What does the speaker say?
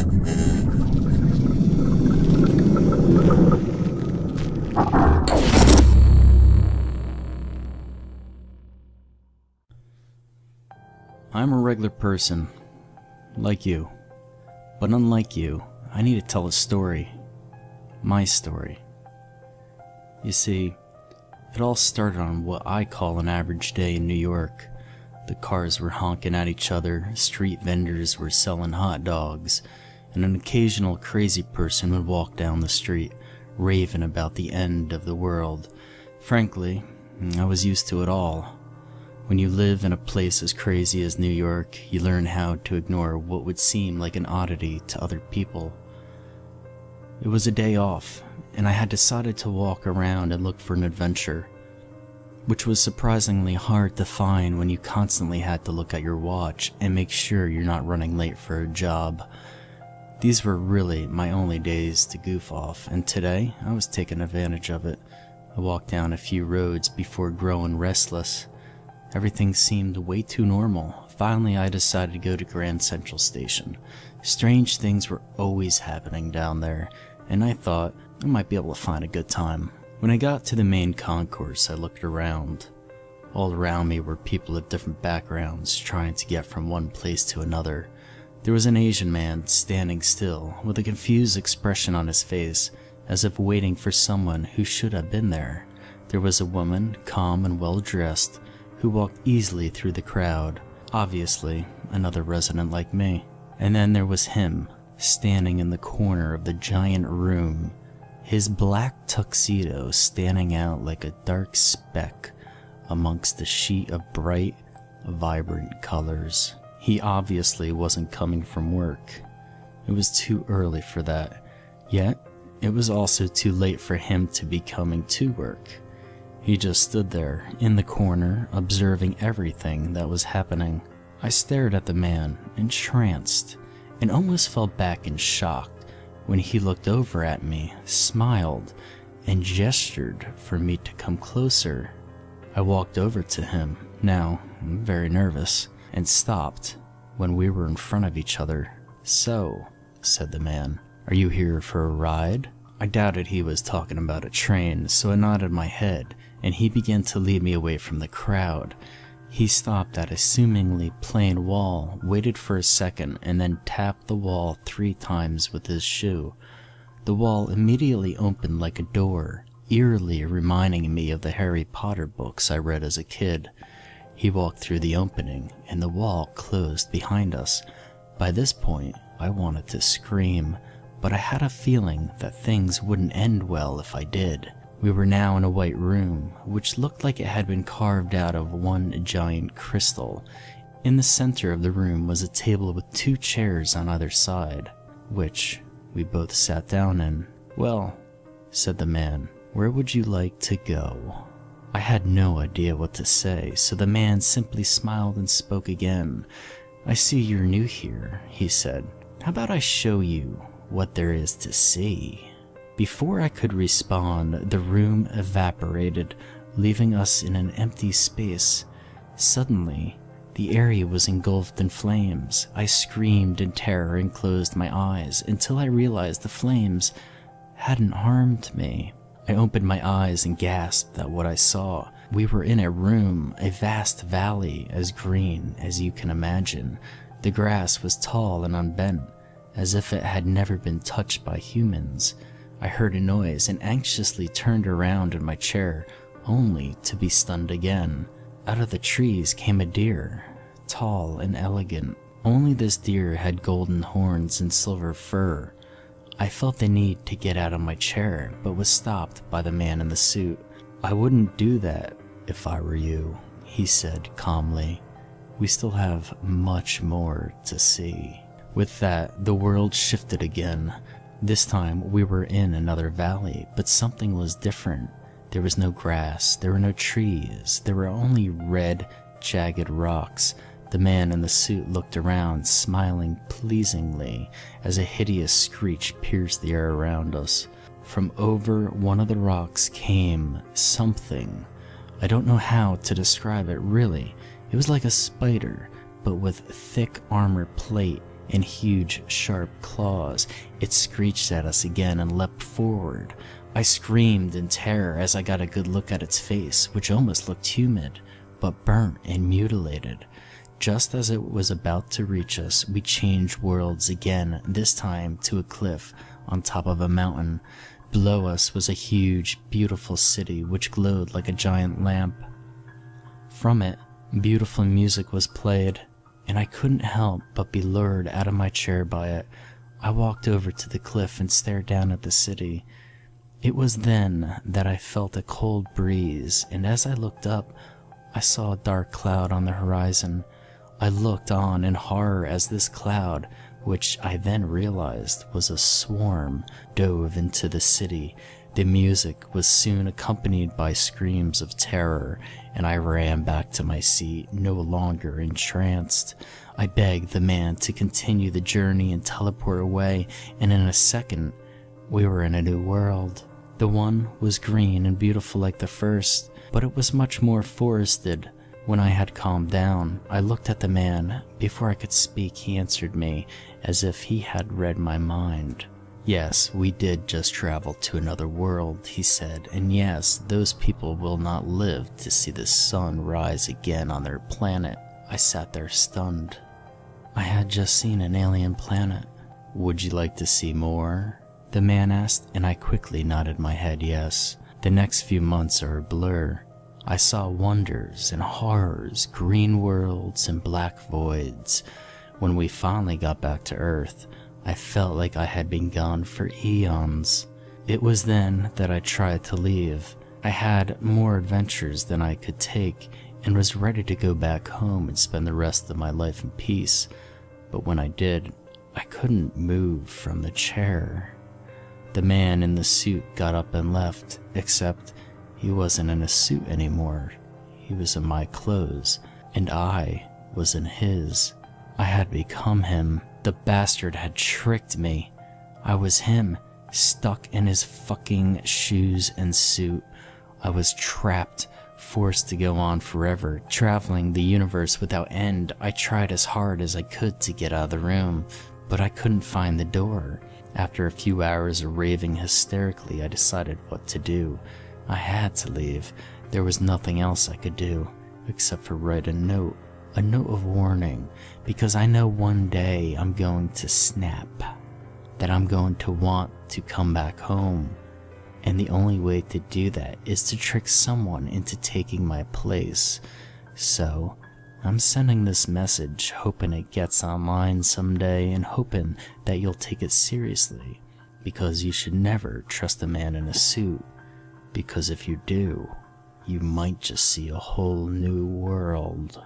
I'm a regular person, like you. But unlike you, I need to tell a story. My story. You see, it all started on what I call an average day in New York. The cars were honking at each other, street vendors were selling hot dogs, and an occasional crazy person would walk down the street, raving about the end of the world. Frankly, I was used to it all. When you live in a place as crazy as New York, you learn how to ignore what would seem like an oddity to other people. It was a day off, and I had decided to walk around and look for an adventure, which was surprisingly hard to find when you constantly had to look at your watch and make sure you're not running late for a job. These were really my only days to goof off, and today I was taking advantage of it. I walked down a few roads before growing restless. Everything seemed way too normal. Finally, I decided to go to Grand Central Station. Strange things were always happening down there, and I thought I might be able to find a good time. When I got to the main concourse, I looked around. All around me were people of different backgrounds trying to get from one place to another. There was an Asian man standing still, with a confused expression on his face, as if waiting for someone who should have been there. There was a woman, calm and well-dressed, who walked easily through the crowd, obviously another resident like me. And then there was him, standing in the corner of the giant room, his black tuxedo standing out like a dark speck amongst the sheet of bright, vibrant colors. He obviously wasn't coming from work. It was too early for that, yet it was also too late for him to be coming to work. He just stood there, in the corner, observing everything that was happening. I stared at the man, entranced, and almost fell back in shock when he looked over at me, smiled, and gestured for me to come closer. I walked over to him, now very nervous, and stopped when we were in front of each other. "So," said the man, "are you here for a ride?" I doubted he was talking about a train, so I nodded my head, and he began to lead me away from the crowd. He stopped at a seemingly plain wall, waited for a second, and then tapped the wall 3 times with his shoe. The wall immediately opened like a door, eerily reminding me of the Harry Potter books I read as a kid. He walked through the opening, and the wall closed behind us. By this point, I wanted to scream, but I had a feeling that things wouldn't end well if I did. We were now in a white room, which looked like it had been carved out of one giant crystal. In the center of the room was a table with 2 chairs on either side, which we both sat down in. "Well," said the man, "where would you like to go?" I had no idea what to say, so the man simply smiled and spoke again. "I see you're new here," he said. "How about I show you what there is to see?" Before I could respond, the room evaporated, leaving us in an empty space. Suddenly, the area was engulfed in flames. I screamed in terror and closed my eyes until I realized the flames hadn't harmed me. I opened my eyes and gasped at what I saw. We were in a room, a vast valley as green as you can imagine. The grass was tall and unbent, as if it had never been touched by humans. I heard a noise and anxiously turned around in my chair, only to be stunned again. Out of the trees came a deer, tall and elegant. Only this deer had golden horns and silver fur. I felt the need to get out of my chair, but was stopped by the man in the suit. "I wouldn't do that if I were you," he said calmly. "We still have much more to see." With that, the world shifted again. This time, we were in another valley, but something was different. There was no grass, there were no trees, there were only red, jagged rocks. The man in the suit looked around, smiling pleasingly, as a hideous screech pierced the air around us. From over one of the rocks came something. I don't know how to describe it, really. It was like a spider, but with thick armor plate and huge, sharp claws. It screeched at us again and leapt forward. I screamed in terror as I got a good look at its face, which almost looked humid, but burnt and mutilated. Just as it was about to reach us, we changed worlds again, this time to a cliff on top of a mountain. Below us was a huge, beautiful city which glowed like a giant lamp. From it, beautiful music was played, and I couldn't help but be lured out of my chair by it. I walked over to the cliff and stared down at the city. It was then that I felt a cold breeze, and as I looked up, I saw a dark cloud on the horizon. I looked on in horror as this cloud, which I then realized was a swarm, dove into the city. The music was soon accompanied by screams of terror, and I ran back to my seat, no longer entranced. I begged the man to continue the journey and teleport away, and in a second, we were in a new world. The one was green and beautiful like the first, but it was much more forested. When I had calmed down, I looked at the man. Before I could speak, he answered me as if he had read my mind. "Yes, we did just travel to another world," he said, "and yes, those people will not live to see the sun rise again on their planet." I sat there stunned. I had just seen an alien planet. "Would you like to see more?" the man asked, and I quickly nodded my head yes. The next few months are a blur. I saw wonders and horrors, green worlds and black voids. When we finally got back to Earth, I felt like I had been gone for eons. It was then that I tried to leave. I had more adventures than I could take and was ready to go back home and spend the rest of my life in peace. But when I did, I couldn't move from the chair. The man in the suit got up and left, except he wasn't in a suit anymore. He was in my clothes, and I was in his. I had become him. The bastard had tricked me. I was him, stuck in his fucking shoes and suit. I was trapped, forced to go on forever, traveling the universe without end. I tried as hard as I could to get out of the room, but I couldn't find the door. After a few hours of raving hysterically, I decided what to do. I had to leave. There was nothing else I could do, except for write a note of warning, because I know one day I'm going to snap, that I'm going to want to come back home, and the only way to do that is to trick someone into taking my place. So, I'm sending this message, hoping it gets online someday, and hoping that you'll take it seriously, because you should never trust a man in a suit. Because if you do, you might just see a whole new world.